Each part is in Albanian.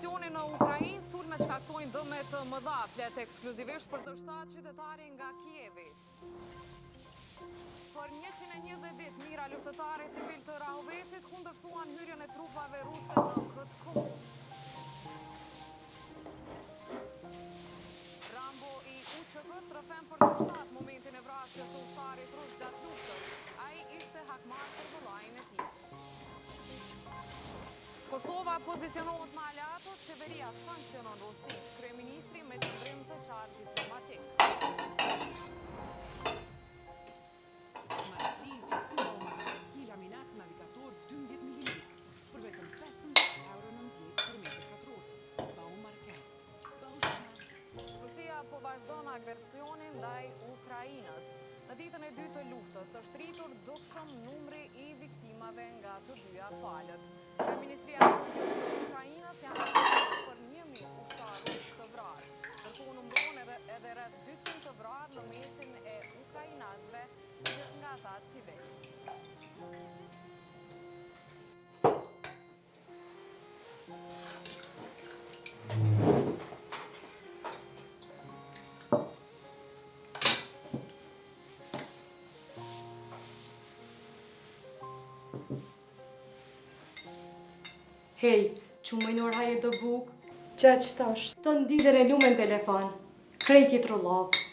agresionin në Ukrainë, sulmet shkaktojnë dëme të mëdha, flet ekskluzivisht për të 7 qytetarin nga Kijevi. Për 120 ditë mira luftëtare civil të Rahovesit kundërshtuan hyrjen e trupave ruse në këtë kohë. Rambo i UÇK-s rrëfen për të 7 momentin e vrasjes së udhëtarit rus gjatë luftës. Ai ishte hakmarr për vëllain e tij. Kosova pozicionohet me aleatët, qeveria sankcionon Rusin, kryeministri me qëndrim të qartë diplomatik. Rusia po vazhdon agresionin ndaj Ukrainës. Në ditën e dytë të luftës është rritur dukshëm numri i viktimave nga të dyja palët. Ministria e Brendshme e Ukrainës janë për 1000 udhëtarë të vrarë. Ndërkohë numëron edhe rreth 200 të vrarë në mesin e ukrainasve, nga ata civil. Hej, që mëjnor haje dë buk? Qa që tash? Të ndidër e lume në telefon. Krejti të rullovë.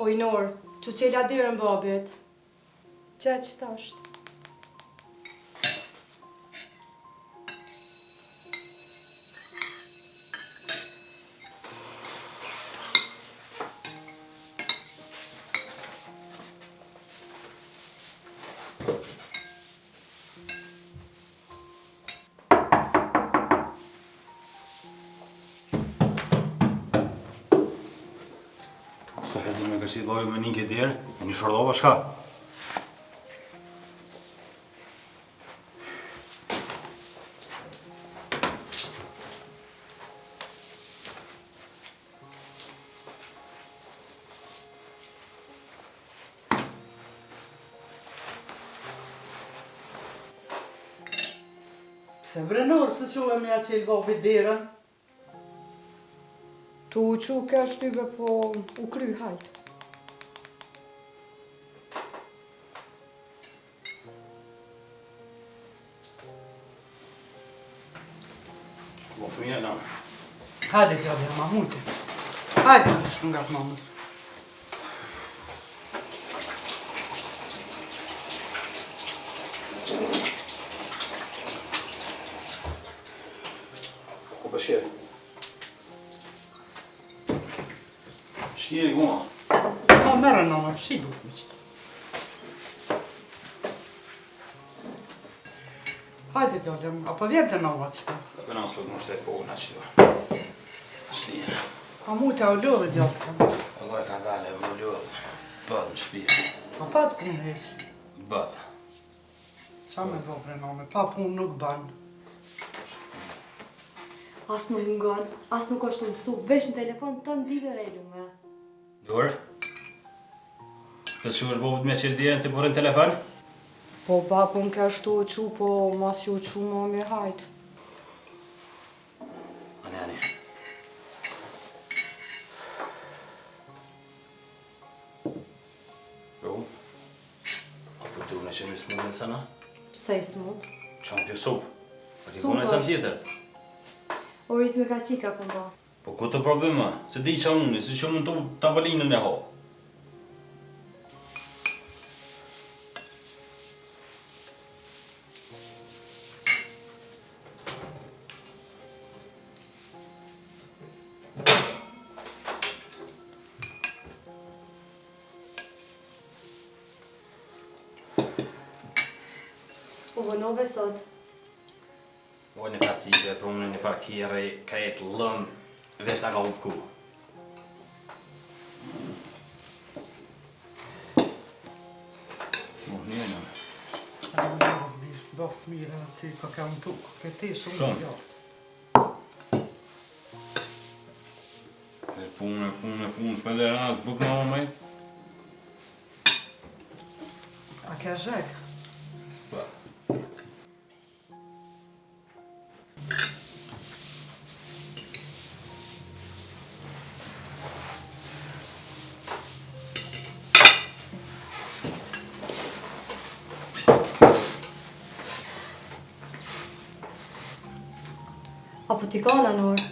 Ojnor, që qela dirën babit. Qa që tash? Së hëtë me kërsi dojë me një këtë djerë, me një shordova shka. Se vrenor së quhe me atë qelë babit derën? Tu që ka shtyve po u kry hajt. Po fëmija në. Hajde t'ja ma mujte. Hajde të shku nga të mamës. Ko përshjerë? Shkiri guma. Pa mërë nëma, shi duhet me qëtë. Hajde t'jallem, apo vjen të nëma qëta? Për nësë lëtë më shtetë po unë qëtë. Shlinë. A mujte a u lodhe djallë të. Allah ka dale, më lodhë. Bëdë në shpirë. A pa të punë heqë. Bëdë. Qa me bo vrenome, pa punë nuk banë. As nuk ngon, as nuk është të mësu, vesh në telefon të ndidër e lume. Lurë? Kësë që është bobët me qëllë djerën të përën telefon? Po babun ka shtu që, po mas ju që më me hajt. Ani. Bro? Apo të unë e që mirë s'mundin sana? Pse i smut? Qanë kjo supë? A ki Supë kone sa është. tjetër? Orizme ka qika këndo. Po ku të problema? Se di qa unë, se që mund të tavalinën e ho. U vënove sot. O një fative, për unë një farkire, kretë lëmë. Vesh nga ka u ku. Njënë. Boft mirë aty, ka kam tukë, këti shumë Shumë. jo. Punë, shpender anas, buk mama maj. A ke zhek? Pa. Apo t'i ka në orë?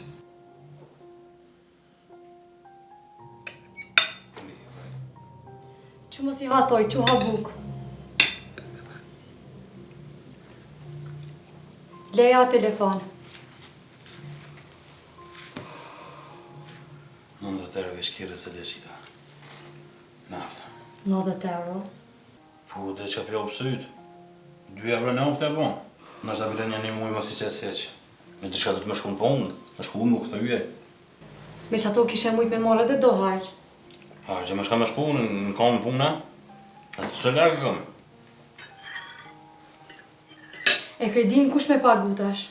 Që mos i hatoj, që ha buk. Leja telefon. 90 euro veç kire të leqita. Nafta. 90 euro. Po, dhe që pjo pësëjt. 2 euro nafta e bon. Nështë da bile një muj mos i qesë heq. Me të shka të më shku në punë, më shku më këtë yje. Me që ato kishe mujt me marrë edhe do hargjë. Hargjë më shka më shku në kamë puna. A të që largë kam. E kredin kush me pagu tash?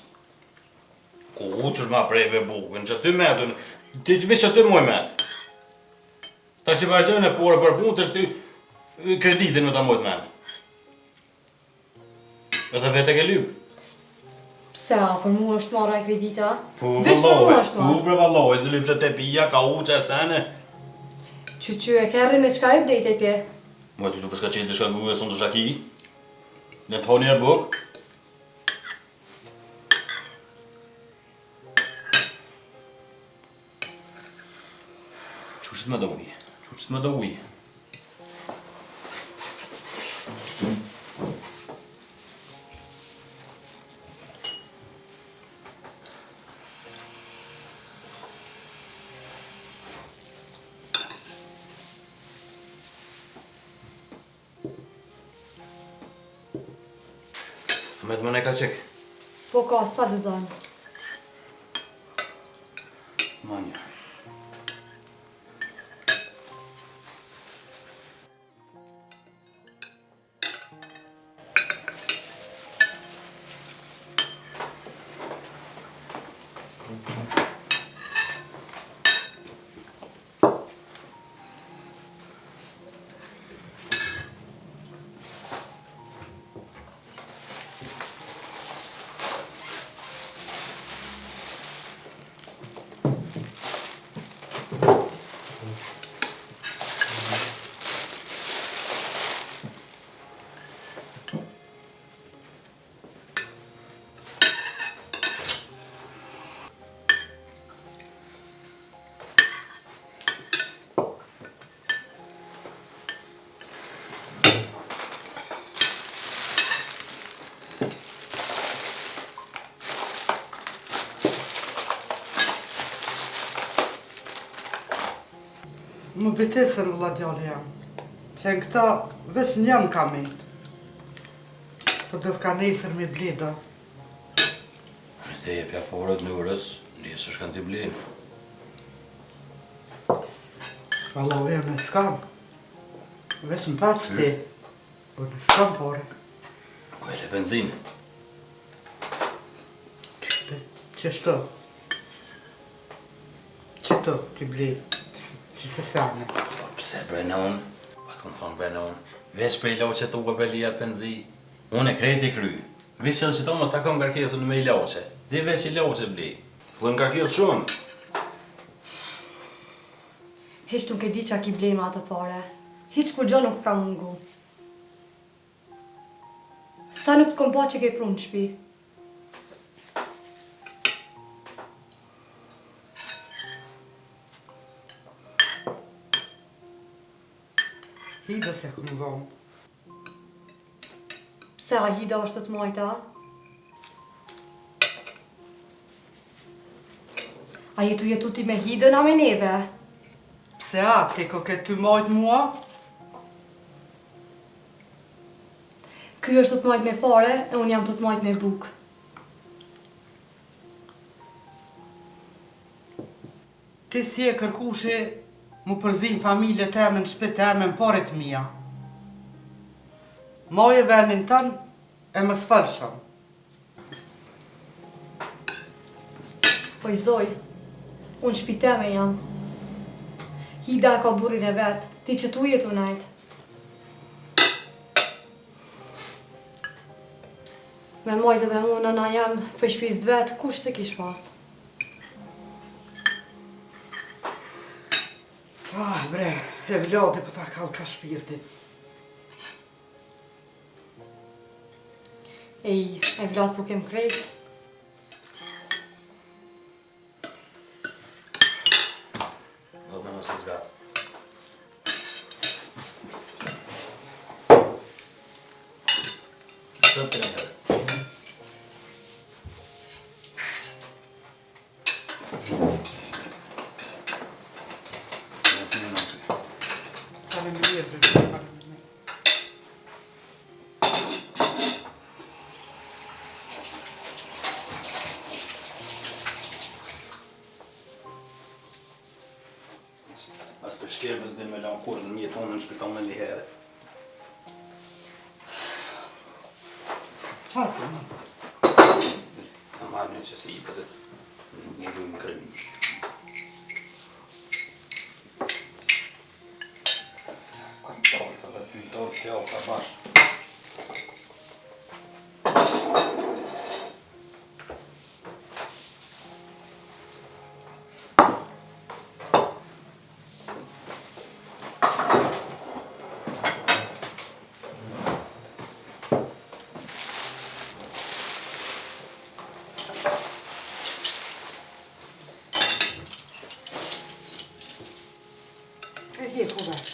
Ku uqër ma prejve bukën, që 2 metën, ti që veç që 2 muj metë. Ta që vazhdojnë e porë për punë, të që ty kreditin me ta mojtë menë. E të vete ke lypë. Pse, a, për mu është marra e kredita? Po, Veç për mu është marra. po, bre valloj, zë lypë që te pija, ka uqë e sene. Që e kerrin me qka e bdejt e tje? Më ty tu përska qelë të shka guve son të shaki. Ne të honi e buk. Qështë me do ujë, qështë me do ujë. Me të më ne ka qek. Po ka, sa të donë? Manja. Më betesën vëlla djali jam. Që në këta veç një jam ka mejtë. Po dëv ka nesër me bleda. Me te jepja porët në urës, nesër shkan t'i blenë. Valla e në skam. Veç në paqë ti. Po në skam pore. Ku e le benzinë. Qështu? Qëtu t'i bled. Që se sane. Po pse brenon? Pa të këmë thonë brenon. Veç prej loqe të uve belijat penzi. Unë e krejt i kry. Veç që dhe që to mos takon karkesën me i loqe. Dhe veç i loqe bli. Fëllën karkesë shumë. Hiç nuk e di qa ki blema ato pare. Hiç kur gjo nuk s'ka mungu. Sa nuk t'kom pa që ke prunë në shpi. Hida se këmë vonë. Pse a hida është të majta? A jetu ti me hidën a me neve? Pse a, ti ko ke ty majtë mua? Ky është të majt me pare, e unë jam të majt me buk. Ti si e kërkushi mu përzim familje teme në shtëpi teme në parit mia. Moje venin tën e më sfalshëm. Po i zoj, unë shpiteme jam. Hida ka burin e vetë, ti që tu jetu najt. Me majtë edhe mu nëna jam për shpiz të vetë, kush se kish pas? Bre, e vladi për ta kallë ka shpirti. Ej, e vlad po kem krejt. Do të mos e zgat. Të të njërë. As të shkerbës dhe me lanë kur në një tonë në shpiton në lihere. Qarë të një? Në marrë një qësi, përse një du më kërëm. Kam talë të dhe ty talë kjo ka bashkë. E hje ku vetë.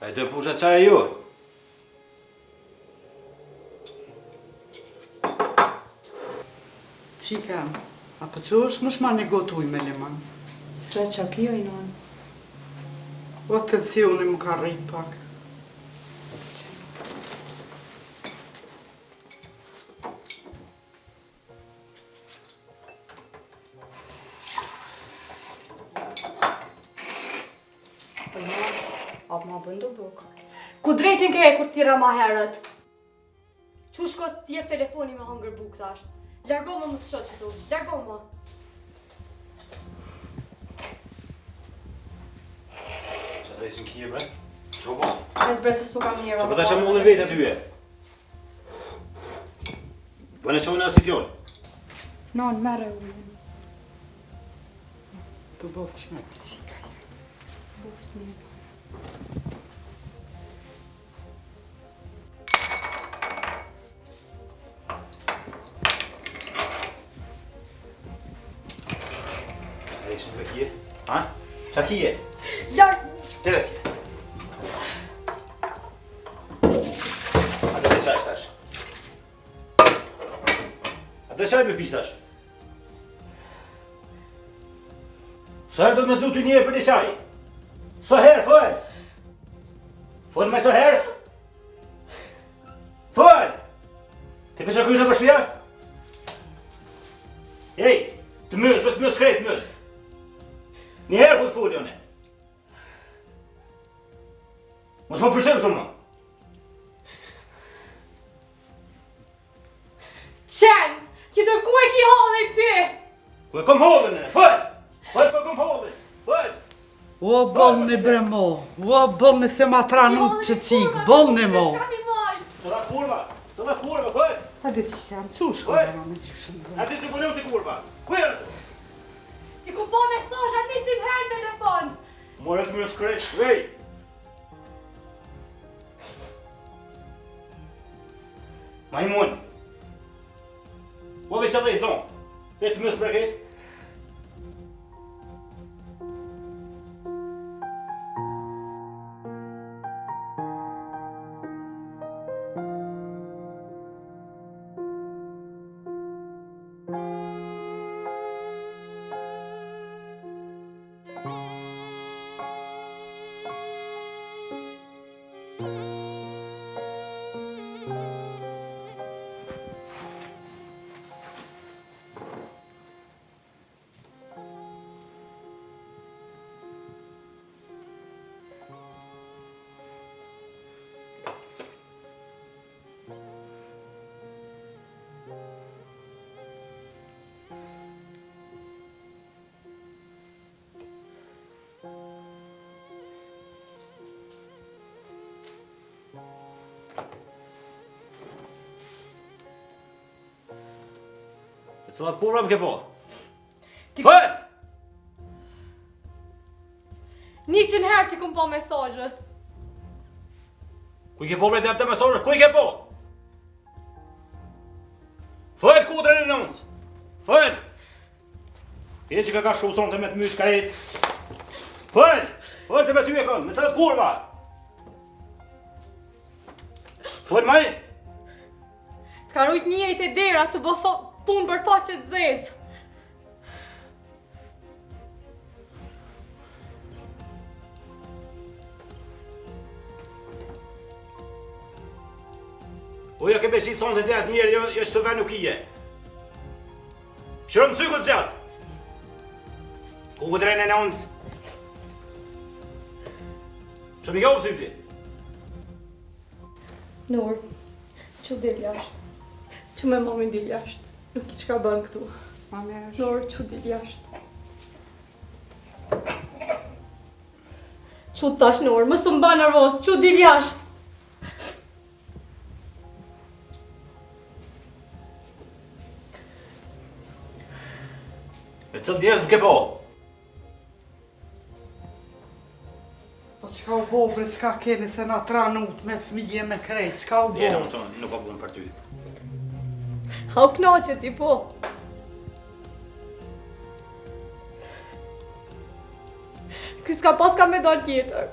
E të pusha qaj e ju? Qikam, apo që është më shma një gotuj me liman? Se që kjo i non. O të si unë më ka rrit pak. Po i non, apë ma bëndu bukë. Ku dreqin ke e kur tira ma herët? Qu shko t'jep telefoni me hangër buk tasht? Largo më së shot që tu, largo më. Që të ishin kje, bre? Që po? E zbre se s'po kam njëra. Që po ta që më ullën vetë aty e? Bëne që unë asi fjollë? Non, mere ullën. Të boftë që me për qika. Buft një. Qa kije? Larg. Tere tje. Ate të qaj shtash. Ate qaj me pistash. Sa herë do të me të një për një qaj? Sa herë, fëll? Fëll me sa herë? Fëll! Ti për qa kujnë në për shpia? Ej, të mësë krejt, mësë. Një herë ku të fulli one. Mos më përshirë këtu më. Qen, ti të ku e ki hallin ti? Ku e kom hallin e, fëll! Fëll ku e kom hallin, fëll! O, bëllni bre mo, o, bëllni se ma tranut që qikë, bëllni mo. Sëllat kurva, fëll! Hadi që kam, që shkojnë ma me që shëndë. A ti të bëllu të kurva, ku e në të? Ti ku po mesazha 100 herë në telefon. More të mësë krejt, vej! Majmun! Po veç edhe i zonë, e të mësë breket? E cëllat kurva më ke po? Fëll! 100 herë ti kum po mesazhet. Ku i ke po bre të mesazhet? Ku i ke po? Fëll kudrën e nëns! Fëll! E që ka shumë sonte me të mysh karet. Fëll! Fëll se me ty e kënë, me cëllat kurva! Fëll maj! Ka rujt njëjt e dera të bë punë për faqet zezë. O jo ke beshi sonte të atë njerë, jo që të ven nuk ije. Shërëm të syku të flasë. Ku këtë rejnë e nëns? Shërëm i ka u pësyti? Nur, që del jashtë. Që me mamin del jashtë. Nuk i qka bën këtu. Mamesh. Nur, që del jashtë. Që tash Nur, më së mba nervoz, që del jashtë. E cëllë njerës më ke po? Po qka u bo bre, qka keni se na tranut me fmije me krejt, qka u bo? Jene unë sonë, nuk ka punë për ty. Ha u knaqet ti po. Ky s'ka pas ka medal tjetër.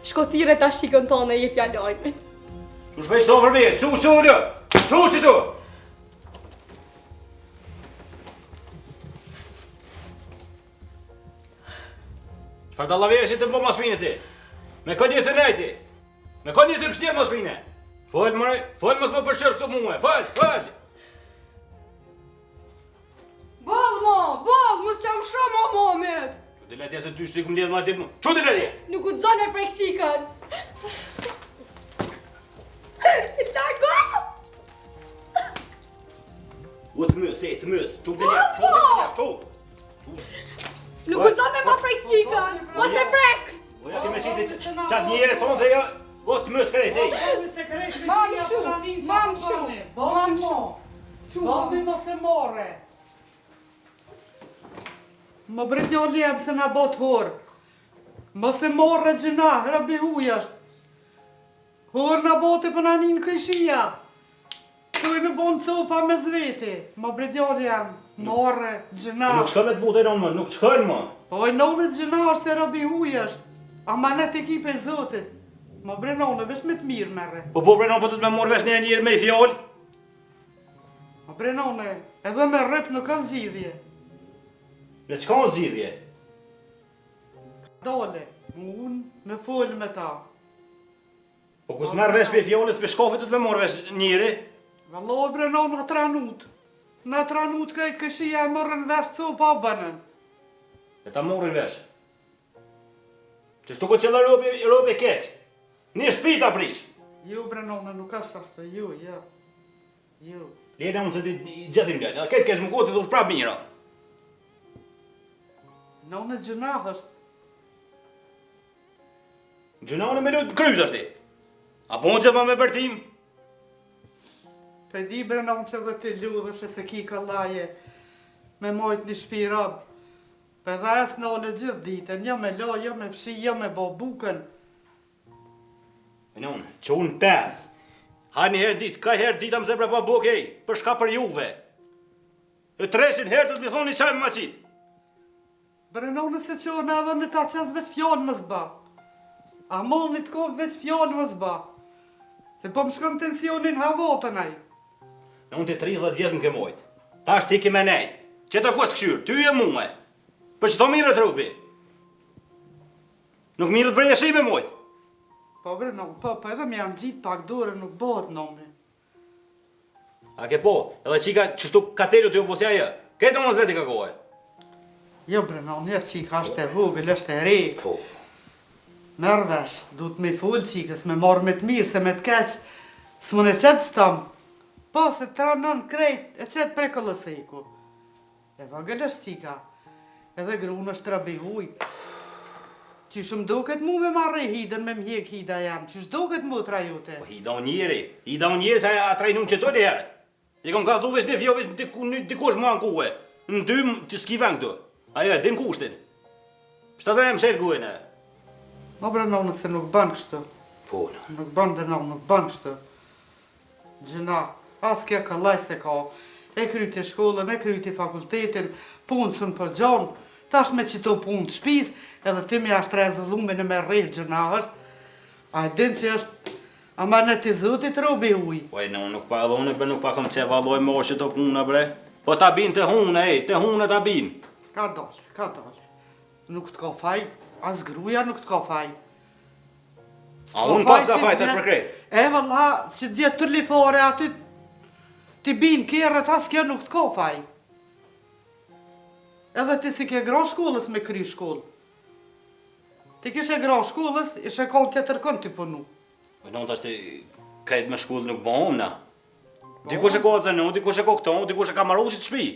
Shko thire ta shikën tonë e jepja lajmin. Që shpej qëto për me, që shtu ullë? Që që tu? Qëfar të lavejë që të më masmine ti? Me ka një të nejti? Me ka një të pështje masmine? Fëll mëre, fëll mësë më përshërë këtu muë, fëll! Ball, më s'jam shumë o moment. Që të letje se ty shtu i këmë lidhë ma ti më? Që të letje? Nuk u të zonë me prek shikën. Largo! U të mësë, të mësë, që të letje, Nuk u të zonë me ma prek shikën. Mos e prek! O ja keme qitë qatë njere thonë të ja, o të mësë krejt, ej! Bëllni mos e more. Më bre djali jem se na bot hor. Mos e more gjëna, rabi hujasht. Hor na bote për nanin këshia. shoj në bon copa me zveti. Mo bre djali jam, more, gjëna. Nuk shka me të bute non më, nuk shkojnë më. Po e nove gjëna është e robi huj është. Amanet ekipe e zotit. Mo bre nove, vesh me të mirë merre. Po bre non, po të me morë vesh njërë me i fjallë. Mo bre nove, edhe me rrep nuk ka zgjidhje. Në qka në zgjidhje? Dole, unë me folë me ta. Po kus merë vesh për i fjallës për shkofit të me morë vesh njëri? Valloj bre nove, në tranut. Në tranut krejt këshia e mërën vesh copa o bënën. E ta morën vesh. Që shtu këtë qëllë robi keq. Një shpi ta prish. Jo bre nove, nuk është ashtë, jo. Jo. Lene unë se ti gjithim gjerë, këtë kesh më kotë të dhush prap mira. Nove gjëna është. Gjënone me lutë krypë të shti. Apo në që ma me bërtim? Pe di bre nove që dhe ti ludhësh e se ki kallaje me mojt një shpi rabë. Pe dhe es në ole gjithë ditën, jo me lo, jo me fshi, jo me bo bukën. E non, që unë pes. Ha një herë ditë, ka herë ditë më zebra pa buke, për shka për juve. E treshin herë të të mi thoni qaj më maqit. Bre nove se që në edhe në ta qas veç fjallë më zba. A mon një të kohë veç fjallë më zba. Se po më shkëm tensionin havotën aj. Në unë të 30 vjetë më ke mojtë. Ta është ti ke me nejtë. Që të kustë këshyrë, ty e muë. Për që to mirët rupi. Nuk mirët për jeshi me mojtë. Po bre nove, po edhe me janë gjitë pak dore nuk bëhet nove. A ke po, edhe qika qështu katelu të ju posja jë. Këtë në mësë veti ka kohë. Jo bre nove, një qika është e vogël, është e re. Po. Merë vesh, du të me full qikës, me marrë me të mirë, se me të keq, s'mën e qëtë stëmë. Po, se të ranon krejt, e qëtë pre këllëseku. E vogël është qika, edhe grunë është rabi huj. Qysh më duket mu me marrë e hidën, me mjek hida jam, qysh duket mu të rajote? Po hida unë njeri se a trajnun që të lërë. I kom ka thu vesh një fjo, vesh dikush mua në kuhe. Në dy të skiven këtu. Ajo e din kushtin. Shta dhe e më shërë kuhen e. Mo bre nove se nuk ban kështu. Po, në. Nuk ban bre nove, nuk ban kështu. Gjëna, as kja kallaj se ka. E kryti shkollën, e kryti fakultetin, punësën për gjonë. Tash me qito punë të shpis, edhe ti me ashtë rezollume në me rrejt gjëna është. A e din që është amanet i zotit robi uj. Po e në nuk pa edhe unë nuk pa kom që valoj më që të puna bre. Po ta bin të hune, të hune ta bin. Ka dole. Nuk të ka faj, as gruja nuk të ka faj. A unë pas ka faj të shpërkrejt. E vëlla, që djetë të lifore aty ti bin kjerët, as kjo nuk të ka faj. Edhe ti si ke gra shkollës me kry shkollë. Ti kishe gra shkollës, ishe konë tjetër kënë ti punu. Po në të ashtë krejt me shkollë nuk bëhom na. Dikush e ko atë zënu, dikush e ko këto, dikush e ka marushit shpi.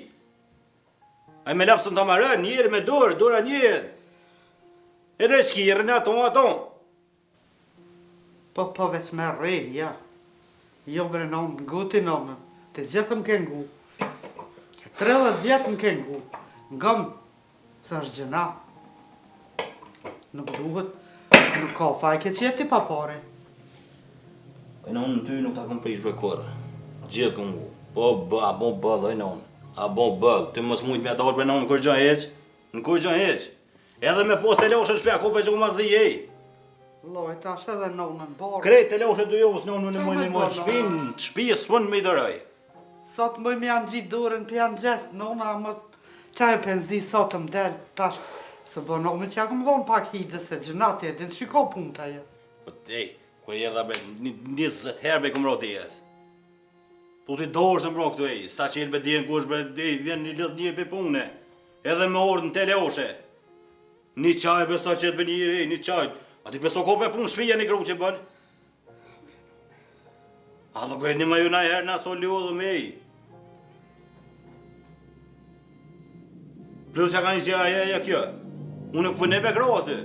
A i me lapsën të marrë, njerë me dora njerë. E në shkirë në aton. Po veç me rrej, ja. Jo bre nëmë, guti nëmë, të gjithë më ke ngu. 30 vjetë më ke ngu. Ngëm, se është gjëna. Nuk duhet, nuk ka faj ke qepti pa pare. E në unë ty nuk ta kom prish për kërë. Gjithë kom ngu. Po bëllë, e në unë. A bo bëllë, ty mos mujt me ato për në unë kur gjën heq. Në kur gjën heq. Edhe me post të loshën shpja ku për që ku ma zi ej. Loj, tash edhe nonën barë. Krejt të loshën të johës në unë në mujnë më të shpi e s'pën me i dërëj. Sot më janë gjitë dorën për janë gjestë, nona më qaj penzi sot më del, tash, se bo në me që jakë më dhonë pak hidë se gjënati e din shiko punë të ajo. Po ej, kër jërë dhe bre, 20 herë be këmë ro tjeres. Tu ti dorë se më ro këtu ej, sta që jelë be djenë kush bre, vjen një lëtë njërë për pune. Edhe me orë në teloshe. Një qaj be sta qëtë be njërë ej, një qaj. A ti beso ko me punë shpija një kru që bën? A do kërë një ma ju na herë na so ljodhë me ej. Plus që ka një si aja kjo. Unë nuk për nebe gratë.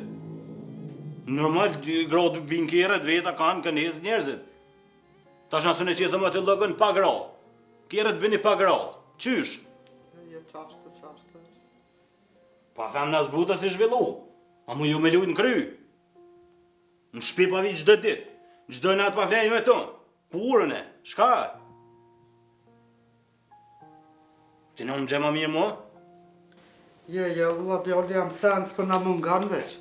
Normal, gratë binë kjerët veta kanë kënez njerëzit. Tash nësë në qesë më të lëgën pa gra. Kjerët bini pa gra. Qysh? Jo, qashtë. Pa them në zbuta si zhvillu. A mu ju me lujtë në kry. Në shpi pa vi gjdo dit. Gjdo natë pa flenjë me tonë. Kurën e, shka? Ti në më gjema mirë mo? Je, valla, djali jam sen, s'po na mungan veç.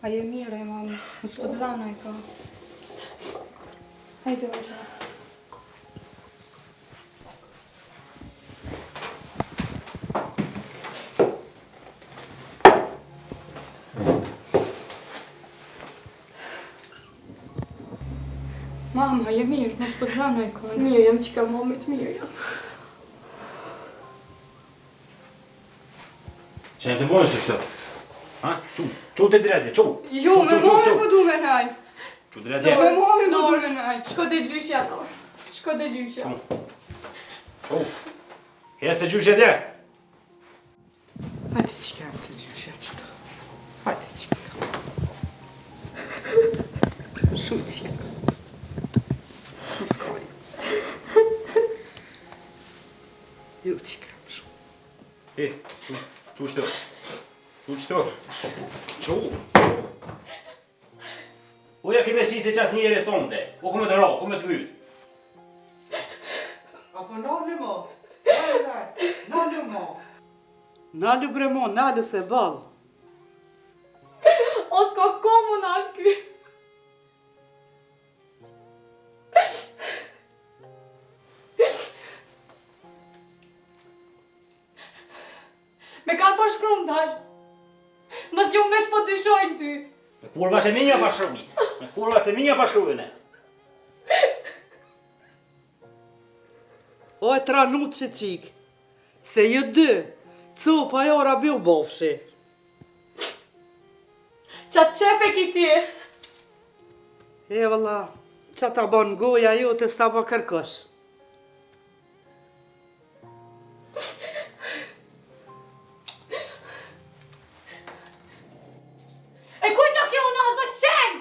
A je mirë, mam, mos po të dhanaj ka. Hajde, vajta. Mama, je mirë, mos po të dhanaj ka. Mirë jam që ka mamit mirë jam. Që në të bojnë së kështë? Ha? Qu të drejtë, qu? Jo, me mami po du me najt. Qu drejtë? Me mami po du me najt. Shko dhe gjyshja, no. Shko dhe gjyshja. Qu? Hesë të gjyshja tje? Hajde që kam të gjyshja qëto. Hajde që kam. Shuj që kam. Në skoj. Ju që kam shumë. Qu shtë? Qu qëto? Qu? Uja kime si të qatë njëre sonde, o kume të ra, kume të mytë. Apo nalë mo? Nalë mo? Nalë bre mo, nalë se balë. O s'ka komunal ky. Me kanë po shkrum dal. Mos ju mes po dyshojnë ty. Me kurvat e minja pashruvi. Me kurvat e minja pashruvine. O e tranut që qik, se ju dy, cupa jora bju bofshi. Qatë qefe ki ti. E valla, që ta bon goja ju të sta po kërkosh. E kujto kjo unaza qen!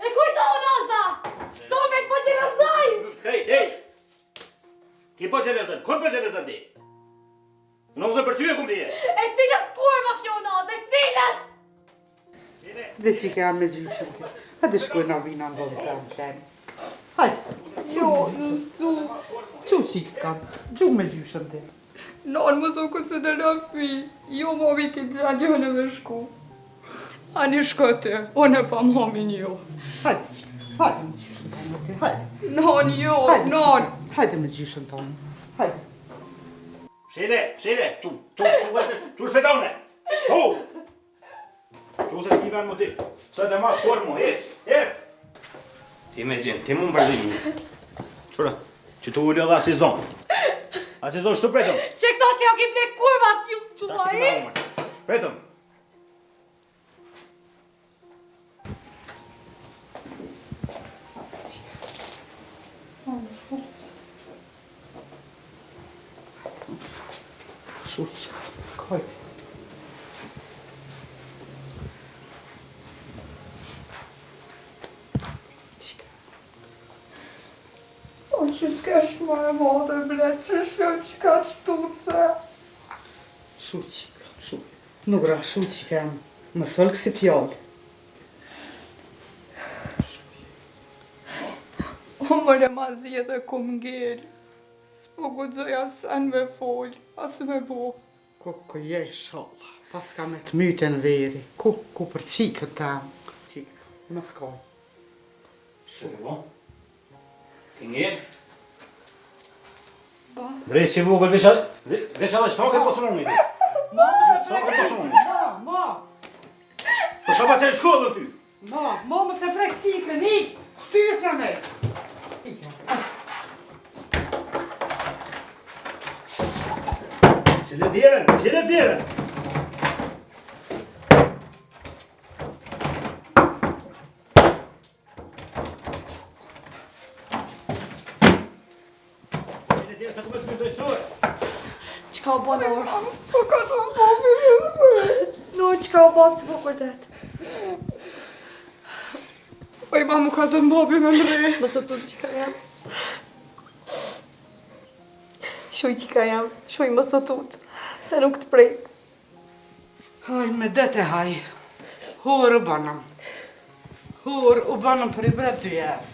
E kujto unaza! So veç po gjelazaj! Krejt, hej! Ki po qelezën, kon po qelezën ti? Unë ozën për ty e kumë lije. E cilës kurva kjo unaza, e cilës! Dhe që ke jam me gjyshën kjo. Hajde shkoj na vina në vëmë të më pleni. Hajde. Jo, nëstu. Qu qik kam, gju me gjyshën ti. Nën, mos u konsidero fi. Jo, mami ki gjallë, jo në me shku. Ani shkote, one pa mamin jo. Hajde qik, hajde me gjyshën tonë ti, hajde. Nën, jo, Hajde, nën. hajde me gjyshën tonë, hajde. Shile, qu shpetone. Qu se s'ki ven mu ti. Së dhe mas por mu, hec. Ti me gjenë, ti mu më përzimi. Qura, që tu ullë dhe asizon. Asizon, shtu pretëm. Që këto që jo ki ble kurva t'ju Ta që quaj? kima umër. Pretëm. Shuq, kajt. O, që s'kesh ma e madhe, bre, që shjo që ka shtuce. Shuq, shuq. Nuk ra shuq kam, më thëllë kësi fjallë. O, mëre ma zi edhe kum ngirë. S'po guxoja sen me fol, as me bo. Ku je shalla, pas ka me të myten veri, ku për qikët tam. Qikë, më skoj. Shumë bo. Këngir. Ba? Brej si vogël, veç edhe shtoke po së mungi ti. Shtoke po së mungi. Ma, Po shka pa qenë shkollën ty. më se prek qikën, ik, shtyë që me. Qile djerën, qile djerën! Qile djerën, sa ku me të myndojësur! Qka o bo Nor? Po ka të babi me dhe. Nor, qka o bo pëse po kërdet? Oj, ma mu ka të babi me mre. Më sotut qka jam. Shuj qka jam, shuj më sotut. Se nuk të prej. Haj, me dete haj. Hur u banëm. Hur u banëm për I bret dy jes.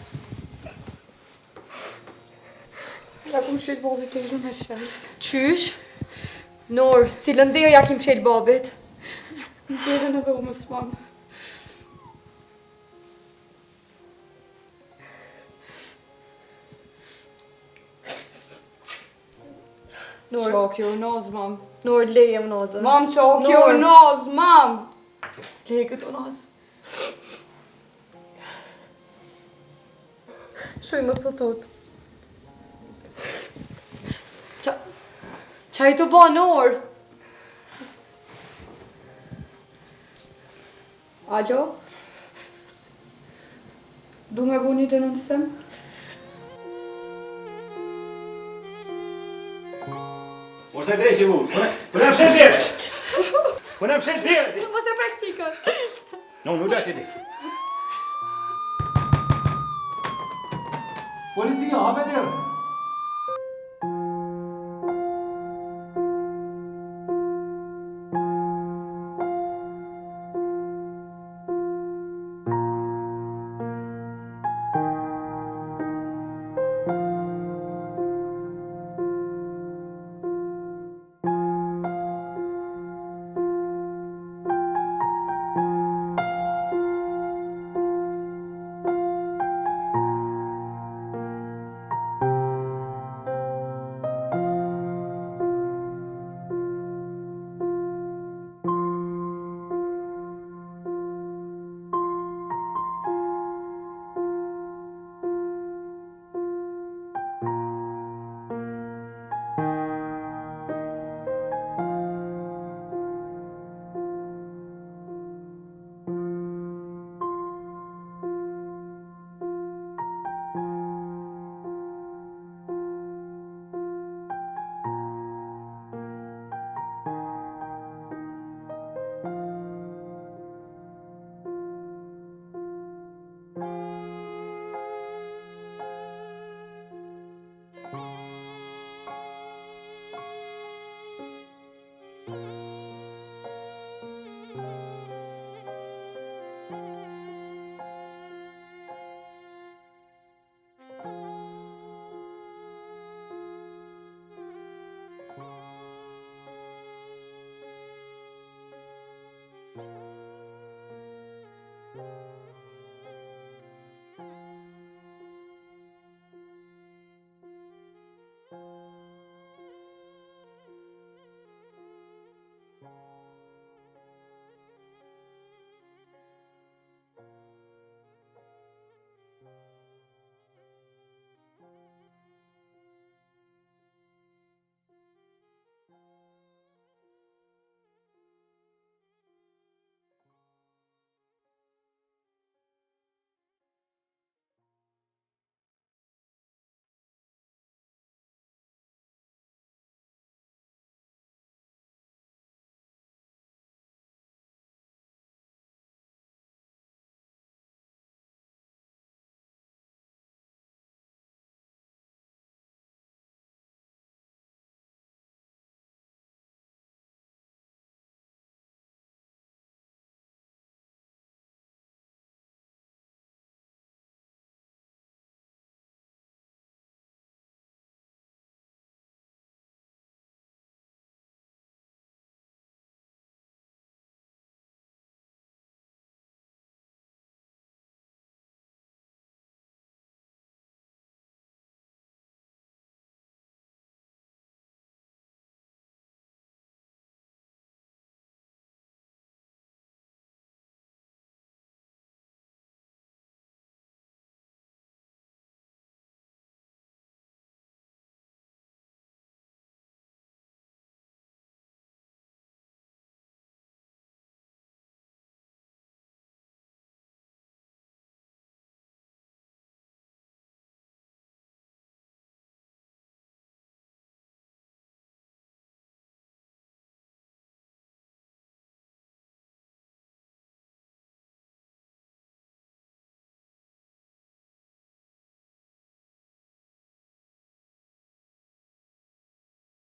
Ja ku shqit babi të ilë me shes. Qysh? Nor, cilën derë ja kim qelë babit? Në derën edhe u mësman. Nor, Qa kjo naz, mam. Nor, leje më nazë. Mam, qa kjo Nor. naz, mam. Leje këtu nazë. Shuj më sotut. Qa I të ba Nor? Alo? Du me bu një denoncim? Mos të drejqë vu, për e më shelë djerë! Për e më shelë djerë! Mos e praktikën. No, nuk da ti di. Policia, hapet djerën!